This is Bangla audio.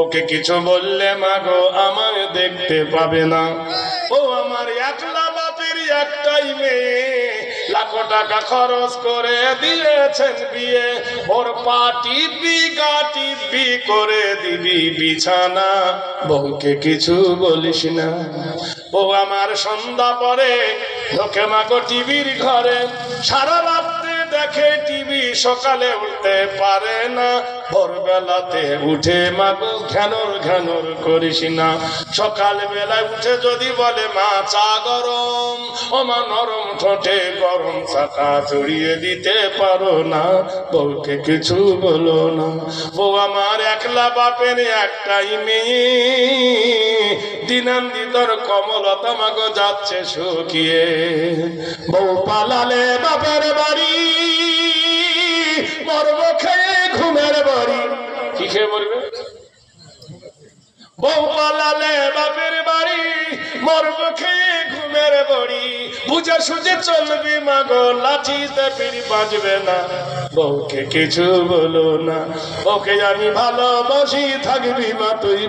ওকে কিছু বললে মা গো আমায় দেখতে পাবে না। ও আমার একলা বাপের একটাই মেয়ে, লাখো টাকা খরচ করে দিয়েছেন বিয়ে, ওর পা টিপি গা টিপি করে দিবি বিছানা, বউকে কিছু বলিস না। ও আমার সন্ধ্যা পরে ঢোকে মা গো টিভির ঘরে, সারা রাত্রে দেখে টিভি, সকালে উঠতে পারে না, ভোরবেলাতে উঠে মা গো ঘ্যানর ঘ্যানর করিস না। সকাল বেলায় উঠে যদি বলে মা চা গরম, ও মা নরম ঠোঁটে গরম চাটা চড়িয়ে দিতে পারো না, বউকে কিছু বলো না। বউ আমার একলা বাপের একটাই মেয়ে, দিনান্দিতর কমলতা মা গো যাচ্ছে শুকিয়ে। বউ পালালে বাপের বাড়ি, মরব খেয়ে ঘুমের বাড়ি। কি খেয়ে মরবে? বউ পালালে বাপের বাড়ি, মরব খেয়ে ঘুমের বাড়ি, বুঝে সুঝে চলবি মা গো, লাঠিতে পিড়ি বাজবে না, বউকে কিছু বলো না। ওকে আমি ভালোবাসি, থাকবি মা তুই।